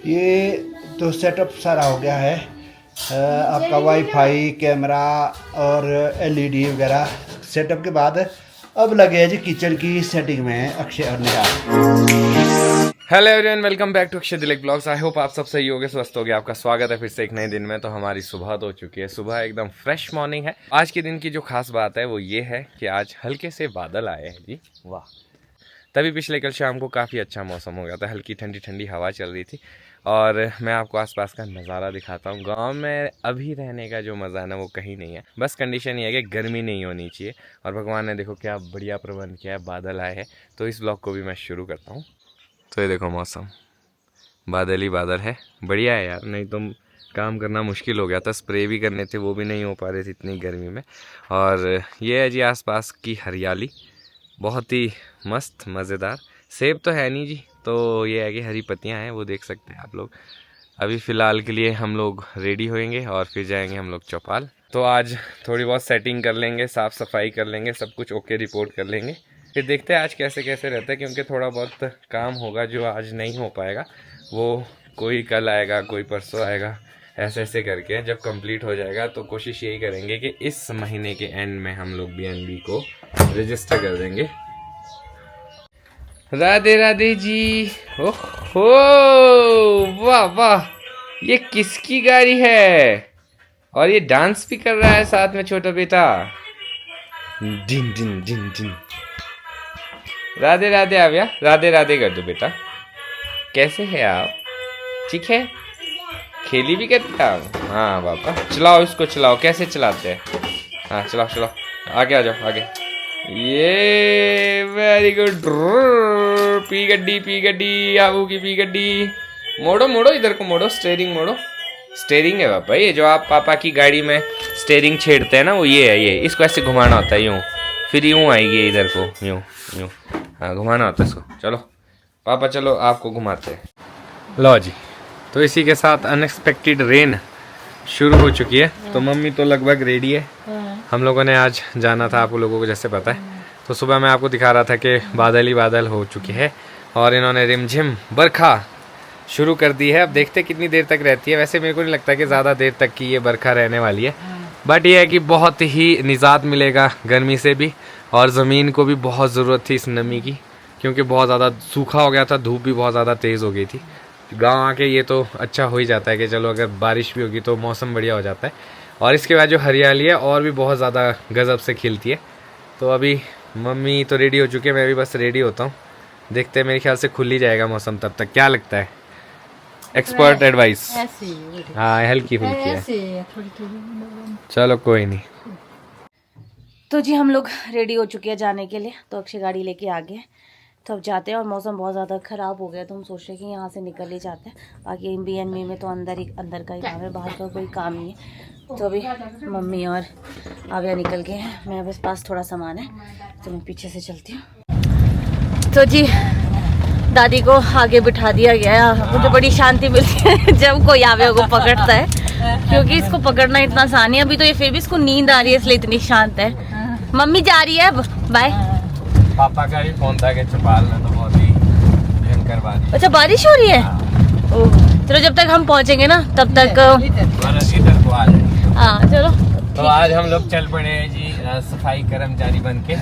ये तो सेटअप सारा हो गया है। आपका वाईफाई, कैमरा और एलईडी वगैरह सेटअप के बाद अब लगे हैं जी किचन की सेटिंग में अक्षय और Nihal. Hello everyone, welcome back to Akshay Dilak blogs. I hope आप सब सही होगे, स्वस्थ होगे। आपका स्वागत है फिर से एक नए दिन में। तो हमारी सुबह तो हो चुकी है, सुबह एकदम फ्रेश मॉर्निंग है। आज के दिन की जो खास बात है वो ये है कि आज हल्के से बादल आए हैं जी, वाह। तभी पिछले कल शाम को काफ़ी अच्छा मौसम हो गया था, हल्की ठंडी ठंडी हवा चल रही थी। और मैं आपको आसपास का नज़ारा दिखाता हूँ। गांव में अभी रहने का जो मज़ा है ना वो कहीं नहीं है। बस कंडीशन ये है कि गर्मी नहीं होनी चाहिए। और भगवान ने देखो क्या बढ़िया प्रबंध किया है, बादल आए हैं। तो इस ब्लॉग को भी मैं शुरू करता हूँ। तो ये देखो मौसम, बादल ही बादल है, बढ़िया है यार। नहीं तो काम करना मुश्किल हो गया था, स्प्रे भी करने थे वो भी नहीं हो पा रहे थे इतनी गर्मी में। और ये है जी आसपास की हरियाली, बहुत ही मस्त मज़ेदार। सेब तो है नहीं जी, तो ये है कि हरी पत्तियां हैं, वो देख सकते हैं आप लोग। अभी फ़िलहाल के लिए हम लोग रेडी होएंगे और फिर जाएंगे हम लोग चौपाल। तो आज थोड़ी बहुत सेटिंग कर लेंगे, साफ़ सफाई कर लेंगे, सब कुछ ओके रिपोर्ट कर लेंगे। फिर देखते हैं आज कैसे कैसे रहता है, क्योंकि थोड़ा बहुत काम होगा जो आज नहीं हो पाएगा, वो कोई कल आएगा, कोई परसों आएगा, ऐसे ऐसे करके जब कंप्लीट हो जाएगा तो कोशिश यही करेंगे कि इस महीने के एंड में हम लोग BNB को रजिस्टर कर देंगे। राधे राधे जी। ओहो, वाह वाह, ये किसकी गाड़ी है? और ये डांस भी कर रहा है साथ में छोटा बेटा। डिन डिन डिन डिन। राधे राधे आव्या, राधे राधे कर दो बेटा। कैसे है आप? ठीक है, खेली भी करते आप? हाँ पापा, चलाओ इसको, चलाओ। कैसे चलाते हैं? हाँ चलाओ चलाओ, आगे आ जाओ आगे। ये वेरी गुड। पी गड्डी आबू की पी गड्डी। मोड़ो मोड़ो, इधर को मोड़ो, स्टेयरिंग मोड़ो। स्टेयरिंग है पापा, ये जो आप पापा की गाड़ी में स्टेयरिंग छेड़ते हैं ना वो ये है। ये इसको ऐसे घुमाना होता है, यूँ, फिर यूँ आएगी इधर को, यूँ यूँ। हाँ घुमाना होता है इसको। चलो पापा, चलो आपको घुमाते हैं। लो जी, तो इसी के साथ अनएक्सपेक्टेड रेन शुरू हो चुकी है। तो मम्मी तो लगभग रेडी है। हम लोगों ने आज जाना था, आप लोगों को जैसे पता है। तो सुबह मैं आपको दिखा रहा था कि बादल ही बादल हो चुके हैं और इन्होंने रिमझिम बरखा शुरू कर दी है। अब देखते कितनी देर तक रहती है। वैसे मेरे को नहीं लगता कि ज़्यादा देर तक की ये बरखा रहने वाली है, बट ये है कि बहुत ही निजात मिलेगा गर्मी से भी। और ज़मीन को भी बहुत ज़रूरत थी इस नमी की, क्योंकि बहुत ज़्यादा सूखा हो गया था, धूप भी बहुत ज़्यादा तेज़ हो गई थी। गांव आके ये तो अच्छा हो ही जाता है कि चलो अगर बारिश भी होगी तो मौसम बढ़िया हो जाता है। और इसके बाद जो हरियाली है और भी बहुत ज़्यादा गज़ब से खिलती है। तो अभी मम्मी तो रेडी हो चुकी है, मैं भी बस रेडी होता हूँ। देखते हैं, मेरे ख्याल से खुल ही जाएगा मौसम तब तक। क्या लगता है? Expert advice. हाँ हल्की फुल्की है, चलो कोई नहीं। तो जी हम लोग रेडी हो चुके हैं जाने के लिए। तो अक्षय गाड़ी लेके आ गए, तो अब जाते हैं। और मौसम बहुत ज़्यादा ख़राब हो गया तो हम सोच रहे हैं कि यहाँ से निकल ही जाते हैं। बाकी BNB में तो अंदर का ही काम है, बाहर का कोई काम नहीं है। तो अभी मम्मी और आव्या निकल गए हैं, मेरे बस पास थोड़ा सामान है तो मैं पीछे से चलती हूँ। तो जी दादी को आगे बिठा दिया गया है। मुझे बड़ी शांति मिलती है जब कोई आव्या को पकड़ता है, क्योंकि इसको पकड़ना इतना आसान है। अभी तो ये फिर भी इसको नींद आ रही है, इसलिए इतनी शांत है। मम्मी जा रही है अब, बाय। पापा का भी फोन था कि चौपाल में तो बहुत ही भयंकर बारिश। अच्छा बारिश हो रही है? ओह चलो, जब तक हम पहुंचेंगे ना तब तक इधर को आ जाए। हाँ चलो। तो आज हम लोग चल पड़े हैं जी सफाई कर्मचारी बन के,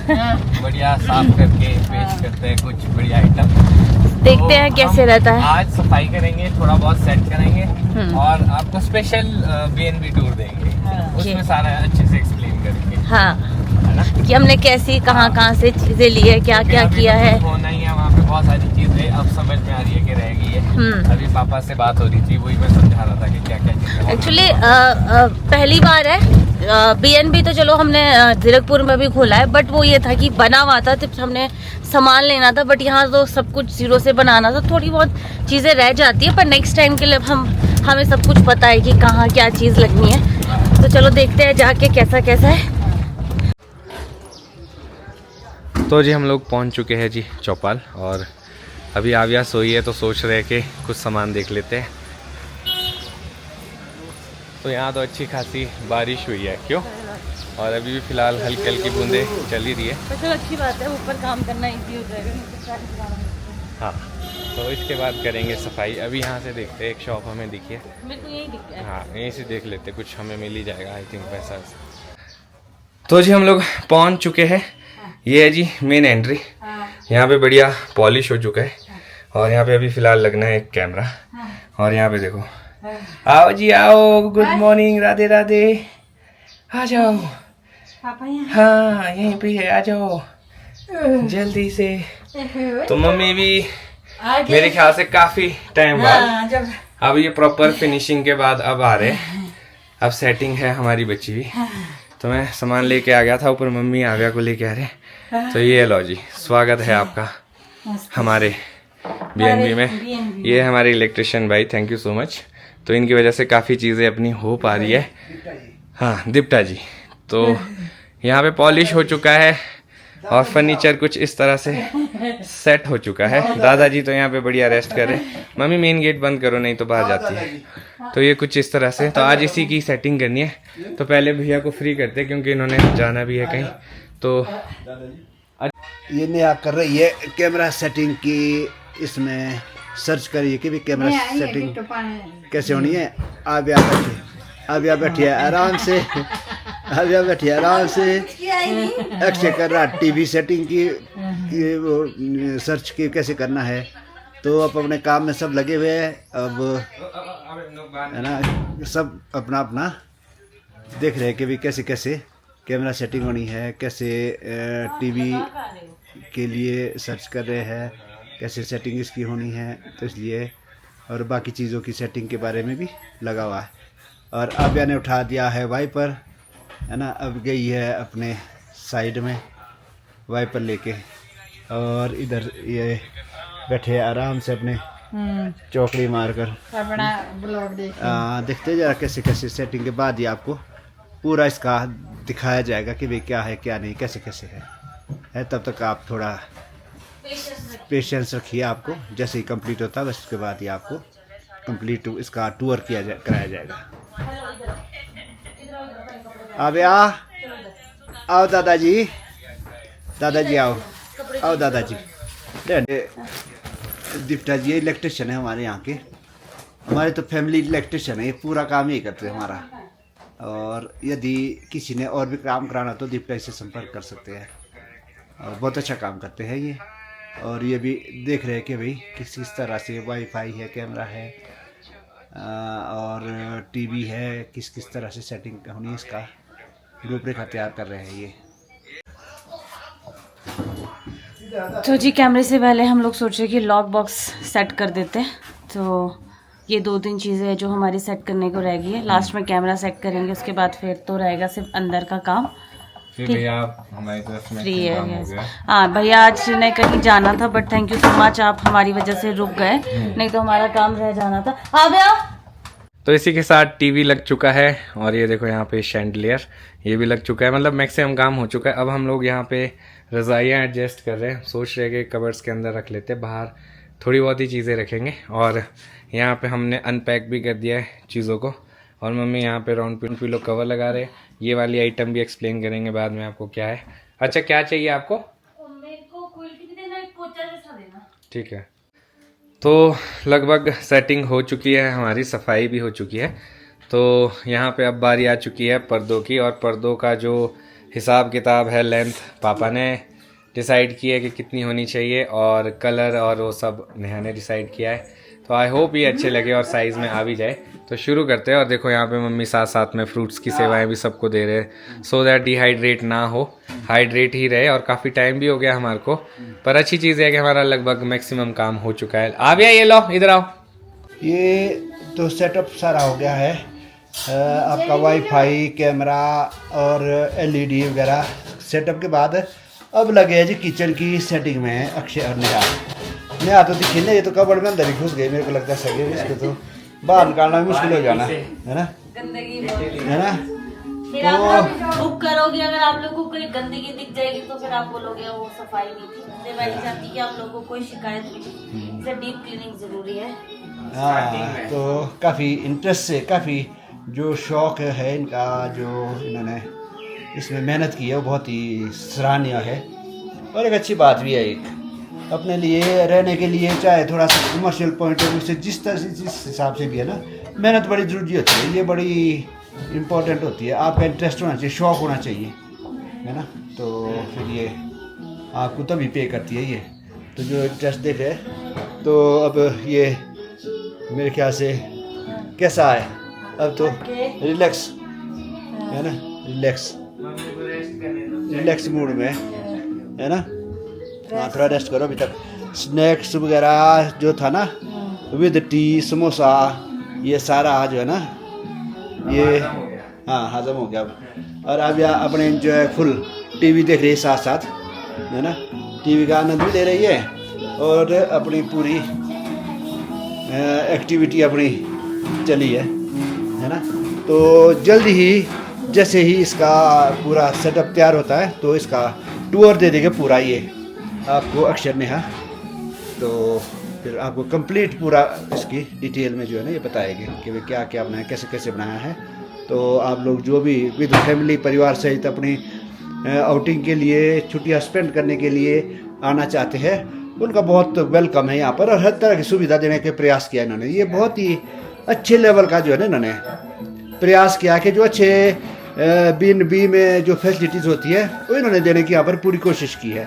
बढ़िया साफ करके पेश करते हैं कुछ बढ़िया आइटम। देखते हैं कैसे रहता है। आज सफाई करेंगे, थोड़ा बहुत सेट करेंगे और आपको स्पेशल BNB टूर देंगे। उसमें सारा अच्छे से एक्सप्लेन करेंगे। हाँ, कि हमने कैसी कहाँ से चीजें ली है, क्या क्या किया है। होना ही है वहाँ पे, बहुत सारी चीजें अब समझ में आ रही है कि रह गई है। अभी पापा से बात हो रही थी, वही मैं समझा रहा था कि क्या क्या चीजें। एक्चुअली पहली बार है BNB। तो चलो हमने जीरकपुर में भी खोला है, बट वो ये था कि बना हुआ था, तो हमने सामान लेना था। बट यहाँ तो सब कुछ जीरो से बनाना था, थोड़ी बहुत चीज़ें रह जाती है, पर नेक्स्ट टाइम के लिए हमें सब कुछ पता है कि कहाँ क्या चीज़ लगनी है। तो चलो देखते हैं जाके कैसा कैसा है। तो जी हम लोग पहुंच चुके हैं जी चौपाल, और अभी आव्या सोई है तो सोच रहे हैं कि कुछ सामान देख लेते हैं। तो यहाँ तो अच्छी खासी बारिश हुई है, क्यों? और अभी भी फ़िलहाल हल्की हल्की बूंदें चल ही रही है। तो चलो अच्छी बात है, ऊपर काम करना इजी हो जाएगा। हाँ तो इसके बाद करेंगे सफाई। अभी यहाँ से देखते हैं, एक शॉप हमें दिखी है, मेरे को यही दिख रहा है। हाँ यहीं से देख लेते, कुछ हमें मिल ही जाएगा आई थिंक पैसा। तो जी हम लोग पहुँच चुके हैं, ये है जी मेन एंट्री। यहाँ पे बढ़िया पॉलिश हो चुका है और यहाँ पे अभी फ़िलहाल लगना है एक कैमरा। और यहाँ पे देखो, आओ जी आओ, गुड मॉर्निंग, राधे राधे, आ जाओ। पापा यहाँ? हाँ यहीं पे है, आ जाओ जल्दी से। तो मम्मी भी मेरे ख्याल से काफ़ी टाइम बाद, अब ये प्रॉपर फिनिशिंग के बाद अब आ रहे, अब सेटिंग है हमारी बच्ची भी। तो मैं सामान लेके आ गया था ऊपर, मम्मी आव्या को लेके आ रहे। तो ये लो जी, स्वागत है आपका हमारे BNB में। ये हमारे इलेक्ट्रिशियन भाई, थैंक यू सो मच। तो इनकी वजह से काफ़ी चीज़ें अपनी हो पा रही है। हाँ दीप्टा जी। तो यहाँ पे पॉलिश हो चुका है और फर्नीचर कुछ इस तरह से सेट हो चुका है। दादाजी तो यहाँ पे बढ़िया रेस्ट कर रहे हैं। मम्मी मेन गेट बंद करो नहीं तो बाहर जाती है। तो ये कुछ इस तरह से, तो आज इसी की सेटिंग करनी है। तो पहले भैया को फ्री करते क्योंकि इन्होंने जाना भी है कहीं। तो ये नया कर रही है कैमरा सेटिंग की, इसमें सर्च करिए कि भी कैमरा सेटिंग कैसे होनी है। आव्या बैठी है आराम से, आव्या बैठी है आराम से। अक्षय कर रहा टीवी सेटिंग की, ये वो सर्च की कैसे करना है। तो अब अपने काम में सब लगे हुए हैं, अब है ना, सब अपना अपना देख रहे हैं कि भी कैसे कैसे कैमरा सेटिंग होनी है, कैसे टीवी के लिए सर्च कर रहे हैं, कैसे सेटिंग इसकी होनी है। तो इसलिए, और बाकी चीज़ों की सेटिंग के बारे में भी लगा हुआ है। और आव्या ने उठा दिया है वाइपर, है ना, अब गई है अपने साइड में वाइपर लेके। और इधर ये बैठे आराम से अपने चौकड़ी मारकर अपना ब्लॉग देखते जरा कैसे कैसे सेटिंग के बाद ही आपको पूरा इसका दिखाया जाएगा कि भाई क्या है क्या नहीं, कैसे कैसे है। तब तक आप थोड़ा पेशेंस रखिए। आपको जैसे ही कंप्लीट होता है बस उसके बाद ही आपको कंप्लीट इसका टूर कराया जाएगा। आव्या आओ, दादाजी दादाजी आओ, आओ दादाजी। दीप्टा जी इलेक्ट्रिशियन है हमारे यहाँ के, हमारे तो फैमिली इलेक्ट्रिशियन है, ये पूरा काम यही करते हैं हमारा। और यदि किसी ने और भी काम कराना तो दीप्टा से संपर्क कर सकते हैं, और बहुत अच्छा काम करते हैं ये। और ये भी देख रहे हैं कि भाई किस तरह से वाईफाई है, कैमरा है और टीवी है, किस तरह से सेटिंग होनी है, इसका रूपरेखा तैयार कर रहे हैं ये। तो जी कैमरे से पहले हम लोग सोच रहे कि लॉक बॉक्स सेट कर देते हैं। तो ये 2-3 चीज़ें हैं जो हमारी सेट करने को रह गई है। लास्ट में कैमरा सेट करेंगे, उसके बाद फिर तो रहेगा सिर्फ अंदर का काम। भैया हमारी तरफ में फ्री है। हाँ भैया आज ने कहीं जाना था, but thank you so much, आप हमारी वजह से रुक गए, नहीं तो हमारा काम रह जाना था। आ गया। तो इसी के साथ टीवी लग चुका है और ये देखो यहाँ पे शैंडलियर ये भी लग चुका है, मतलब मैक्सिमम काम हो चुका है। अब हम लोग यहाँ पे रज़ाइयाँ एडजस्ट कर रहे हैं, सोच रहे हैं कि कबर्ड्स के अंदर रख लेते हैं, बाहर थोड़ी बहुत ही चीज़ें रखेंगे। और यहाँ पे हमने अनपैक भी कर दिया है चीज़ों को। और मम्मी यहाँ पे राउंड पिलो कवर लगा रहे हैं। ये वाली आइटम भी एक्सप्लेन करेंगे बाद में आपको क्या है। अच्छा क्या चाहिए आपको? ठीक है। तो लगभग सेटिंग हो चुकी है हमारी, सफाई भी हो चुकी है। तो यहाँ पे अब बारी आ चुकी है पर्दों की, और पर्दों का जो हिसाब किताब है, लेंथ पापा ने डिसाइड की है कि कितनी होनी चाहिए, और कलर और वो सब नेहा ने डिसाइड किया है। तो आई होप ये अच्छे लगे और साइज़ में आ भी जाए। तो शुरू करते हैं। और देखो यहाँ पे मम्मी साथ साथ में फ्रूट्स की सेवाएं भी सबको दे रहे हैं, सो दैट डिहाइड्रेट ना हो, हाइड्रेट ही रहे। और काफ़ी टाइम भी हो गया हमारे को, पर अच्छी चीज़ है कि हमारा लगभग मैक्सिमम काम हो चुका है। आ गया, ये लो इधर आओ। ये तो सेटअप सारा हो गया है, आपका वाईफाई, कैमरा और LED वगैरह सेटअप के बाद अब लगे हैं जी किचन की सेटिंग में अक्षय और नेहा तो दिखी नहीं, ये तो कबड़ में अंदर ही घुस गए, मेरे को लगता है इसको तो बाहर निकालना भी मुश्किल हो जाना है ना, है ना। फिर आप बुक करोगे, अगर आप लोगों को कोई गंदगी दिख जाएगी तो फिर आप बोलोगे वो सफाई नहीं थी। इसलिए मैं नहीं चाहती कि आप लोगों को कोई शिकायत मिले, इसलिए डीप क्लीनिंग जरूरी है। हाँ, तो काफ़ी इंटरेस्ट से, काफ़ी जो शौक़ है इनका, जो इन्होंने इसमें मेहनत की है वो बहुत ही सराहनीय है, और एक अच्छी बात भी है एक, अपने लिए रहने के लिए, चाहे थोड़ा सा कमर्शियल पॉइंट ऑफ व्यू से, जिस तरह से जिस हिसाब से भी है ना, मेहनत बड़ी ज़रूरी होती है, ये बड़ी इम्पोर्टेंट होती है। आपका इंटरेस्ट होना चाहिए, शौक़ होना चाहिए, है ना, तो फिर ये आपको तभी पे करती है ये। तो जो इंटरेस्ट देखे, तो अब ये मेरे ख्याल से कैसा है, अब तो रिलैक्स है ना, रिलैक्स मूड में है ना। हाँ, थोड़ा रेस्ट करो। अभी तक स्नैक्स वगैरह जो था ना, विद टी समोसा, ये सारा जो है ना, ये हाँ हजम हो गया अब। और अब यहाँ अपने इंजॉय फुल टीवी देख रही है साथ साथ, है ना, टीवी का आनंद भी ले रही है और अपनी पूरी एक्टिविटी अपनी चली है ना। तो जल्दी ही जैसे ही इसका पूरा सेटअप तैयार होता है तो इसका टूर दे देंगे पूरा ये आपको अक्षर नेहा। तो फिर आपको कंप्लीट पूरा इसकी डिटेल में जो है ना ये बताएंगे कि वे क्या क्या बनाया, कैसे कैसे बनाया है। तो आप लोग जो भी विद फैमिली परिवार सहित अपनी आउटिंग के लिए, छुट्टियां स्पेंड करने के लिए आना चाहते हैं, उनका बहुत वेलकम है यहाँ पर। और हर तरह की सुविधा देने के प्रयास किया इन्होंने। ये बहुत ही अच्छे लेवल का जो है ना इन्होंने प्रयास किया कि जो अच्छे B&B में जो फैसिलिटीज़ होती है वो इन्होंने देने की यहाँ पर पूरी कोशिश की है।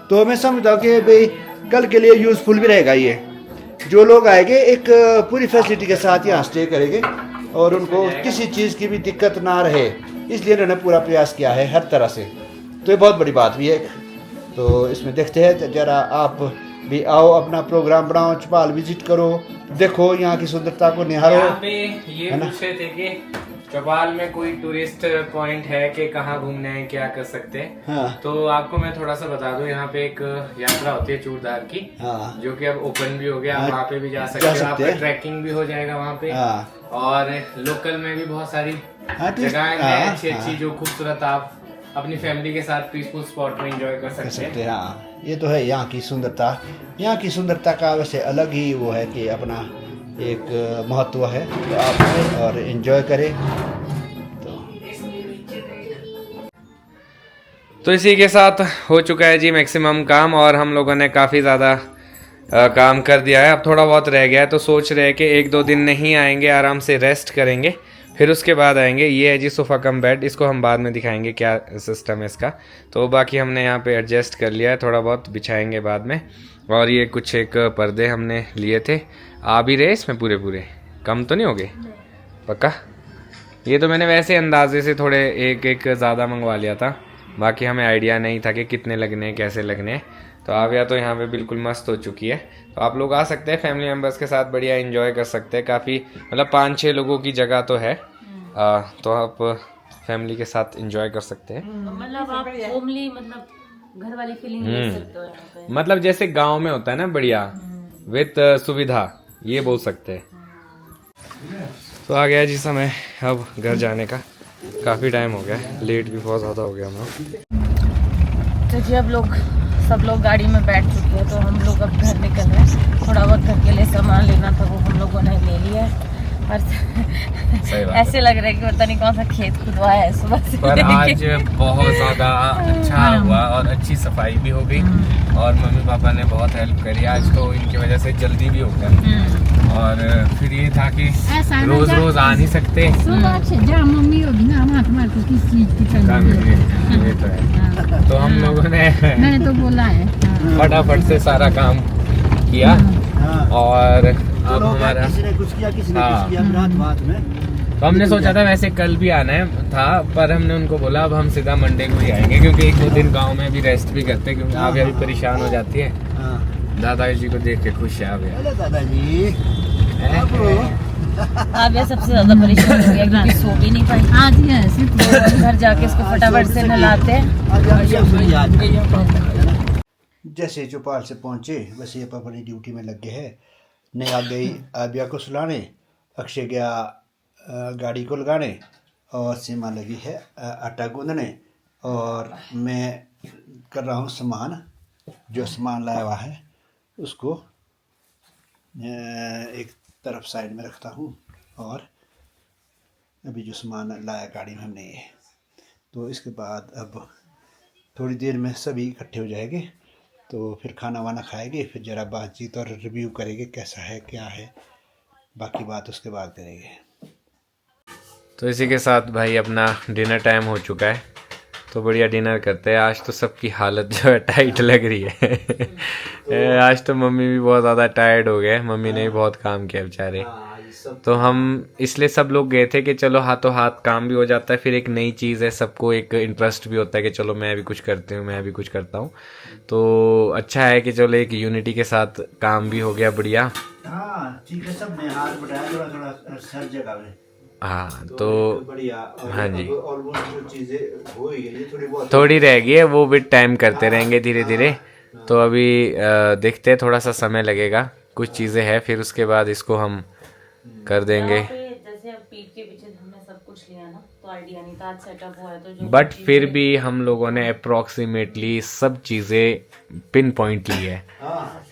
तो मैं समझता हूँ कि भाई कल के लिए यूज़फुल भी रहेगा ये। जो लोग आएंगे एक पूरी फैसिलिटी के साथ यहाँ स्टे करेंगे और उनको किसी चीज़ की भी दिक्कत ना रहे, इसलिए इन्होंने पूरा प्रयास किया है हर तरह से। तो ये बहुत बड़ी बात भी है। तो इसमें देखते हैं, जरा आप भी आओ, अपना प्रोग्राम बनाओ, चौपाल विजिट करो, देखो यहाँ की सुंदरता को निहारो। यहाँ पे ये पूछ रहे थे कि चौपाल में कोई टूरिस्ट पॉइंट है कि कहाँ घूमने हैं, क्या कर सकते हैं। हाँ। तो आपको मैं थोड़ा सा बता दूं, यहाँ पे एक यात्रा होती है चूड़धार की, हाँ। जो कि अब ओपन भी हो गया। हाँ, वहाँ पे भी जा सकते हैं, आपका ट्रैकिंग भी हो जाएगा वहाँ पे। हाँ। और लोकल में भी बहुत सारी जगहें हैं अच्छी अच्छी, जो खूबसूरत आप अपनी फैमिली के साथ पीसफुल स्पॉट में एंजॉय कर सकते हैं। हाँ, ये तो है यहाँ की सुंदरता। यहाँ की सुंदरता का वैसे अलग ही वो है कि अपना एक महत्व है। तो आप आए और एंजॉय करें। तो इसी के साथ हो चुका है जी मैक्सिमम काम, और हम लोगों ने काफ़ी ज़्यादा काम कर दिया है। अब थोड़ा बहुत रह गया है, तो सोच रहे हैं कि 1-2 दिन नहीं आएंगे, आराम से रेस्ट करेंगे, फिर उसके बाद आएंगे। ये है जी सोफ़ा कम बेड, इसको हम बाद में दिखाएंगे क्या सिस्टम है इसका। तो बाकी हमने यहाँ पे एडजस्ट कर लिया है, थोड़ा बहुत बिछाएंगे बाद में। और ये कुछ एक पर्दे हमने लिए थे, आ भी रहे इसमें पूरे कम तो नहीं हो गए पक्का। ये तो मैंने वैसे अंदाजे से थोड़े एक ज़्यादा मंगवा लिया था, बाकी हमें आइडिया नहीं था कि कितने लगने हैं, कैसे लगने हैं। तो आ गया, तो यहाँ पे बिल्कुल मस्त हो चुकी है। तो आप लोग आ सकते हैं फैमिली मेम्बर्स के साथ, बढ़िया एंजॉय कर सकते हैं। काफ़ी मतलब 5-6 लोगों की जगह तो है, तो आप फैमिली के साथ एंजॉय कर सकते हैं। मतलब आप होमली, मतलब घर वाली फीलिंग ले सकते हो यहाँ पे। मतलब जैसे गांव में होता है ना, बढ़िया विद सुविधा, ये बोल सकते हैं। तो आ गया जी समय अब घर जाने का। काफ़ी टाइम हो गया, लेट भी बहुत ज़्यादा हो गया हम लोग। तो जी अब सब लोग गाड़ी में बैठ चुके हैं, तो हम लोग अब घर निकल रहे हैं। थोड़ा बहुत घर के लिए सामान लेना था, वो हम लोगों ने ले लिया है। और ऐसे लग रहा है कि पता नहीं कौन सा खेत खुदवाया है सुबह से। पर आज बहुत ज़्यादा अच्छा हुआ और अच्छी सफाई भी हो गई, और मम्मी पापा ने बहुत हेल्प करी आज, तो इनकी वजह से जल्दी भी हो गया। और फिर ये था कि रोज आ नहीं सकते, मम्मी होगी ना, हम हमारे को किस चीज की ये तो है। तो हम लोगों ने मैंने तो बोला है फटाफट से सारा काम किया। और अब हमारा किसी ने कुछ किया, किसी ने कुछ किया, रात में। तो हमने सोचा था वैसे कल भी आना है था, पर हमने उनको बोला अब हम सीधा मंडे को ही आएंगे, क्योंकि 1-2 दिन गांव में भी रेस्ट भी करते हैं, क्योंकि आप अभी परेशान हो जाती है। दादाजी को देख के खुश है आप। दादाजी आप ये सबसे ज्यादा परेशान हो गया क्योंकि सो भी नहीं पाई। आज ही ऐसे तो घर जाके इसको फटाफट से नहलाते हैं। जैसे चौपाल से पहुंचे बस ये अपनी ड्यूटी में लग गए हैं। नेहा गई आबिया को सुलाने, अक्षय गया गाड़ी को लगाने, और सीमा लगी है आटा गूंदने, और मैं कर रहा हूँ सामान, जो सामान लाया हुआ है उसको एक तरफ साइड में रखता हूँ। और अभी जो सामान लाया गाड़ी में हमने ये, तो इसके बाद अब थोड़ी देर में सभी इकट्ठे हो जाएंगे तो फिर खाना वाना खाएंगे, फिर ज़रा बातचीत और रिव्यू करेंगे कैसा है क्या है, बाकी बात उसके बाद करेंगे। तो इसी के साथ भाई अपना डिनर टाइम हो चुका है, तो बढ़िया डिनर करते हैं। आज तो सबकी हालत जो है टाइट लग रही है। आज तो मम्मी भी बहुत ज़्यादा टायर्ड हो गए, मम्मी ने भी बहुत काम किया बेचारे। तो हम इसलिए सब लोग गए थे कि चलो हाथों हाथ काम भी हो जाता है, फिर एक नई चीज़ है, सबको एक इंटरेस्ट भी होता है कि चलो मैं भी कुछ करती हूँ, मैं भी कुछ करता हूँ। तो अच्छा है कि चलो एक यूनिटी के साथ काम भी हो गया बढ़िया। हाँ ठीक है, सब ने हाथ बढ़ाया थोड़ा थोड़ा हर जगह में। हाँ तो बढ़िया। हाँ जी, ऑलमोस्ट जो चीज़ें हो ही गई, थोड़ी बहुत थोड़ी रह गई है, वो भी टाइम करते रहेंगे धीरे धीरे। तो अभी देखते हैं, थोड़ा सा समय लगेगा, कुछ चीज़ें हैं, फिर उसके बाद इसको हम कर देंगे। जैसे अब पीठ के पीछे हमने सब कुछ लिया ना, तो आइडिया नहीं था, आज सेटअप हुआ है तो जो बट फिर भी हम लोगों ने अप्रोक्सीमेटली सब चीज़ें पिन पॉइंट ली है,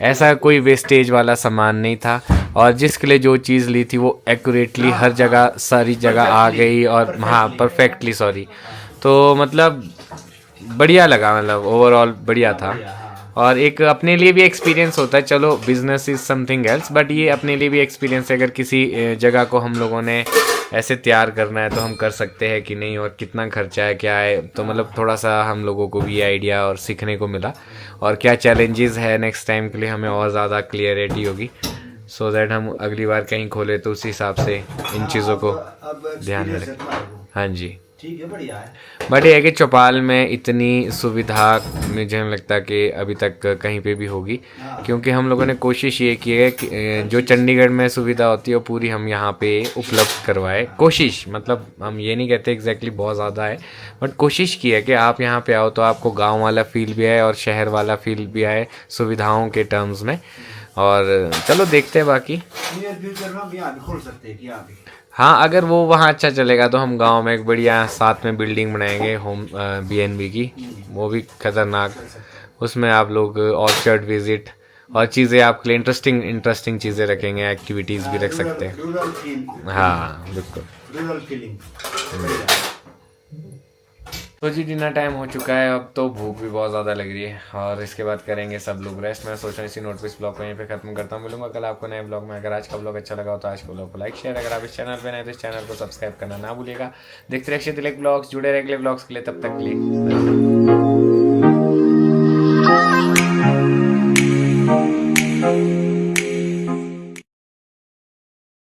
ऐसा कोई वेस्टेज वाला सामान नहीं था। और जिसके लिए जो चीज़ ली थी वो एक्यूरेटली हर जगह सारी जगह आ गई, और हाँ परफेक्टली सॉरी। तो मतलब बढ़िया लगा, मतलब ओवरऑल बढ़िया था। और एक अपने लिए भी एक्सपीरियंस होता है, चलो business is something else, but ये अपने लिए भी एक्सपीरियंस है। अगर किसी जगह को हम लोगों ने ऐसे तैयार करना है तो हम कर सकते हैं कि नहीं, और कितना खर्चा है क्या है, तो मतलब थोड़ा सा हम लोगों को भी आइडिया और सीखने को मिला, और क्या चैलेंजेस है नेक्स्ट टाइम के लिए हमें और ज़्यादा क्लियरिटी होगी, सो दैट हम अगली बार कहीं खोले तो उसी हिसाब से इन चीज़ों को ध्यान में रखें। हाँ जी ठीक है, बढ़िया है। बट ये है कि चौपाल में इतनी सुविधा मुझे नहीं लगता कि अभी तक कहीं पे भी होगी, क्योंकि हम लोगों ने कोशिश ये की है कि जो चंडीगढ़ में सुविधा होती है वो पूरी हम यहाँ पे उपलब्ध करवाए। कोशिश मतलब हम ये नहीं कहते एग्जैक्टली बहुत ज़्यादा है, बट कोशिश की है कि आप यहाँ पे आओ तो आपको गाँव वाला फील भी आए और शहर वाला फील भी आए सुविधाओं के टर्म्स में। और चलो देखते हैं बाकी। नियर फ्यूचर में हम यहाँ भी खोल सकते हैं कि यहाँ भी। हाँ अगर वो वहाँ अच्छा चलेगा तो हम गांव में एक बढ़िया साथ में बिल्डिंग बनाएंगे होम BNB की, वो भी खतरनाक। उसमें आप लोग ऑर्चर्ड विजिट और चीज़ें आपके लिए इंटरेस्टिंग चीज़ें रखेंगे, एक्टिविटीज़ भी रख सकते हैं। Rural feel. हाँ बिल्कुल, रूरल फीलिंग। तो जी डिनर टाइम हो चुका है, अब तो भूख भी बहुत ज़्यादा लग रही है, और इसके बाद करेंगे सब लोग रेस्ट। मैं सोच रहा हूँ इसी नोट पे इस ब्लॉग को यहीं पे खत्म करता हूँ। मिलूंगा कल आपको नए ब्लॉग में। अगर आज का ब्लॉग अच्छा लगा हो तो आज के ब्लॉग को लाइक शेयर, अगर आप इस चैनल पे नए तो इस चैनल को सब्सक्राइब करना ना भूलिएगा। देखते रहिए तिलक ब्लॉग्स, जुड़े रहिए अगले ब्लॉग्स के लिए, तब तक के लिए।